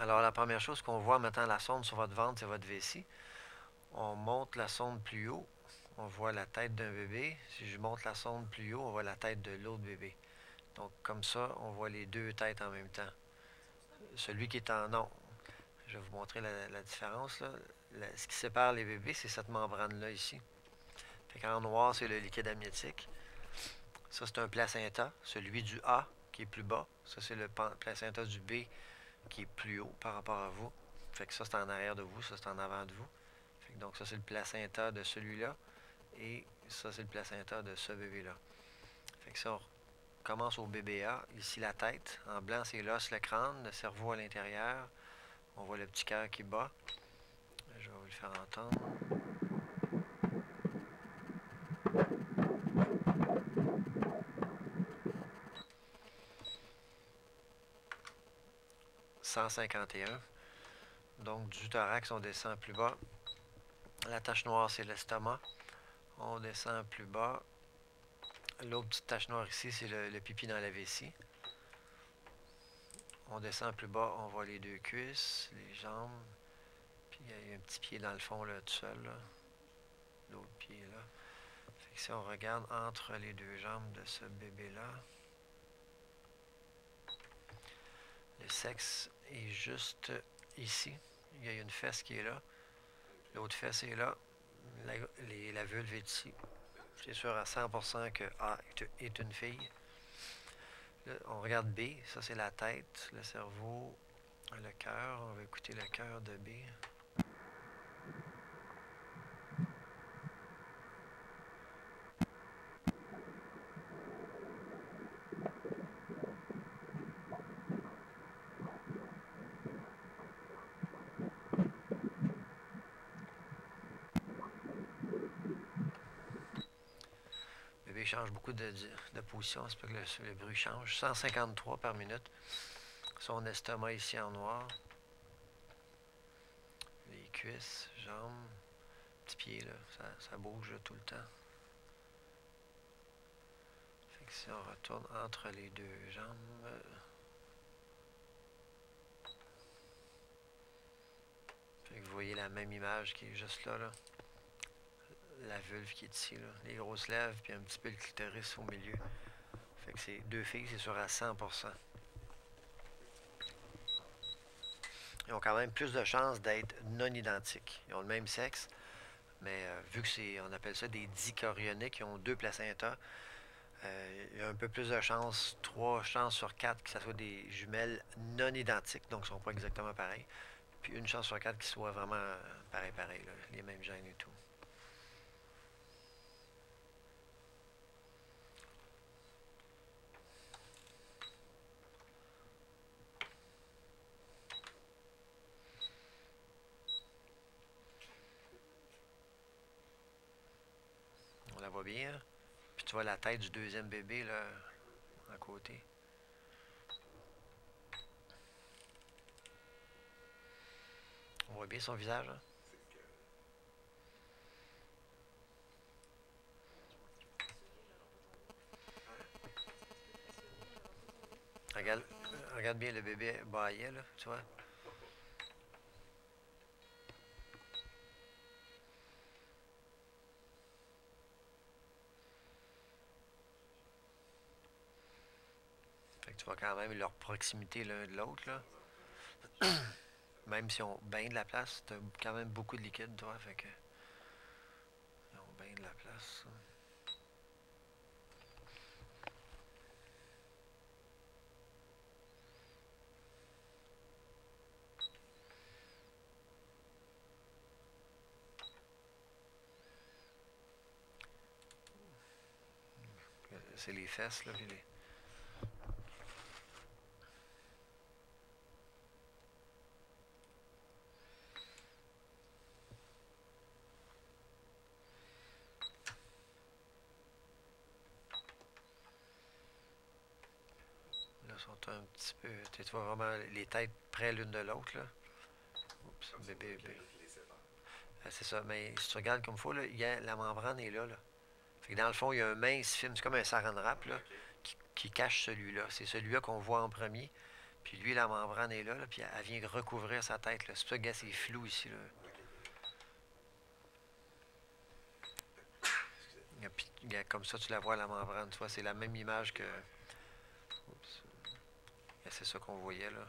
Alors, la première chose qu'on voit en mettant la sonde sur votre ventre, c'est votre vessie. On monte la sonde plus haut, on voit la tête d'un bébé. Si je monte la sonde plus haut, on voit la tête de l'autre bébé. Donc, comme ça, on voit les deux têtes en même temps. Celui qui est en... Non, je vais vous montrer la différence, là. Ce qui sépare les bébés, c'est cette membrane-là ici. Fait qu'en noir, c'est le liquide amniotique. Ça, c'est un placenta. Celui du A, qui est plus bas. Ça, c'est le placenta du B, qui est plus haut par rapport à vous. Fait que ça, c'est en arrière de vous. Ça, c'est en avant de vous. Fait que donc, ça, c'est le placenta de celui-là. Et ça, c'est le placenta de ce bébé-là. Fait que ça, on commence au bébé A. Ici, la tête. En blanc, c'est l'os, le crâne, le cerveau à l'intérieur. On voit le petit cœur qui bat. Je vais vous le faire entendre. « 151. Donc, du thorax, on descend plus bas. La tache noire, c'est l'estomac. On descend plus bas. L'autre petite tache noire ici, c'est le pipi dans la vessie. On descend plus bas, on voit les deux cuisses, les jambes. Puis il y a un petit pied dans le fond, là, tout seul. L'autre pied, là. Fait que si on regarde entre les deux jambes de ce bébé-là, le sexe est juste ici. Il y a une fesse qui est là. L'autre fesse est là. La vulve est ici. C'est sûr à 100% que A est une fille. Là, on regarde B. Ça, c'est la tête, le cerveau, le cœur. On va écouter le cœur de B. Le bébé change beaucoup de position. C'est pas que le bruit change. 153 par minute. Son estomac ici en noir. Les cuisses, jambes, petit pied, là. Ça bouge là, tout le temps. Fait que si on retourne entre les deux jambes... Fait que vous voyez la même image qui est juste là, là. La vulve qui est ici, là. Les grosses lèvres, puis un petit peu le clitoris au milieu. Fait que c'est deux filles, c'est sûr à 100%. Ils ont quand même plus de chances d'être non identiques. Ils ont le même sexe, mais vu que c'est, on appelle ça des dichorioniques, ils ont deux placentas, il y a un peu plus de chances, 3 chances sur 4 que ce soit des jumelles non identiques, donc ils ne sont pas exactement pareils. Puis une chance sur 4 qu'ils soient vraiment pareil, là, les mêmes gènes et tout. On la voit bien. Puis tu vois la tête du deuxième bébé là, à côté. On voit bien son visage. Hein? Regarde, regarde bien le bébé bailler, là, tu vois. Fait que tu vois quand même leur proximité l'un de l'autre, là. Même si on bien de la place, t'as quand même beaucoup de liquide, toi, fait que... Ils ont bien de la place, ça. C'est les fesses, là, puis les... Là, sont un petit peu... Tu vois vraiment les têtes près l'une de l'autre, là. Oups, bébé. C'est ça, mais si tu regardes comme il faut, là, la membrane est là, là. Fait que dans le fond, il y a un mince film, c'est comme un saran wrap, là, qui cache celui-là. C'est celui-là qu'on voit en premier. Puis lui, la membrane est là, puis elle vient recouvrir sa tête. C'est pour ça que c'est flou ici. Là. Puis, comme ça, tu la vois, la membrane. Tu vois, c'est la même image que... Oups. C'est ça qu'on voyait, là.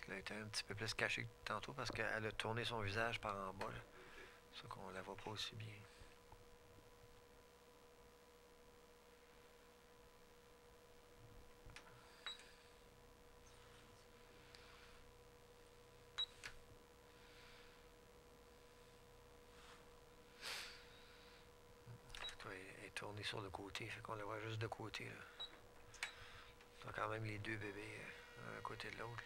Là, elle était un petit peu plus cachée que tantôt parce qu'elle a tourné son visage par en bas. C'est ça qu'on la voit pas aussi bien. Elle est tournée sur le côté, fait qu'on la voit juste de côté. Là. Donc quand même les deux bébés un à côté de l'autre.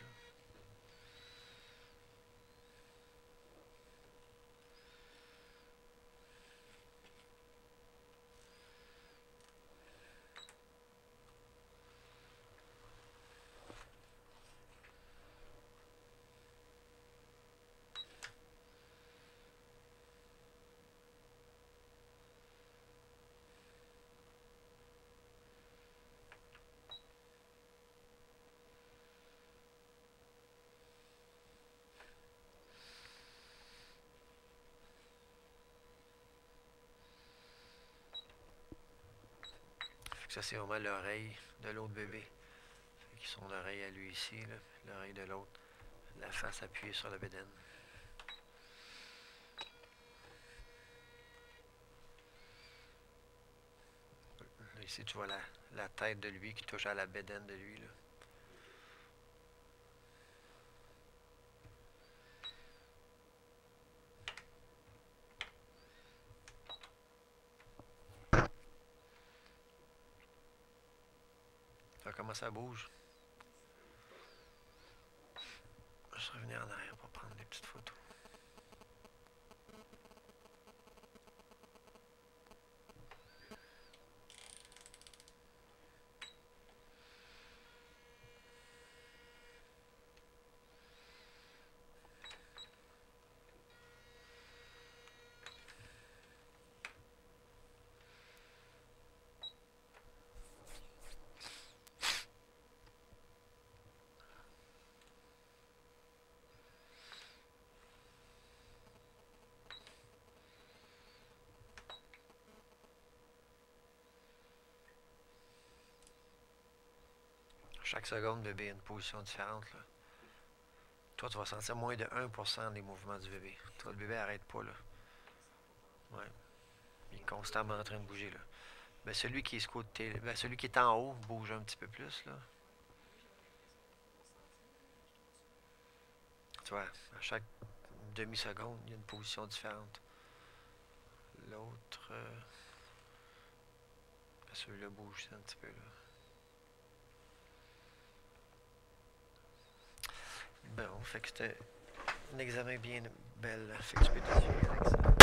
Ça, c'est vraiment l'oreille de l'autre bébé. Fait son oreille à lui ici, l'oreille de l'autre. La face appuyée sur la bédaine. Là, ici, tu vois la tête de lui qui touche à la bédaine de lui. Là. Alors, comment ça bouge? Je vais revenir en arrière pour prendre des petites photos. Chaque seconde, le bébé a une position différente. Là. Toi, tu vas sentir moins de 1% des mouvements du bébé. Toi, le bébé n'arrête pas. Là. Ouais. Il est constamment en train de bouger. Là. Ben, celui qui est côté, celui qui est en haut bouge un petit peu plus. Là. Tu vois, à chaque demi-seconde, il y a une position différente. L'autre, celui-là bouge un petit peu. Là. Bon, fait que c'était un examen bien belle. Fait que tu peux t'assurer avec ça.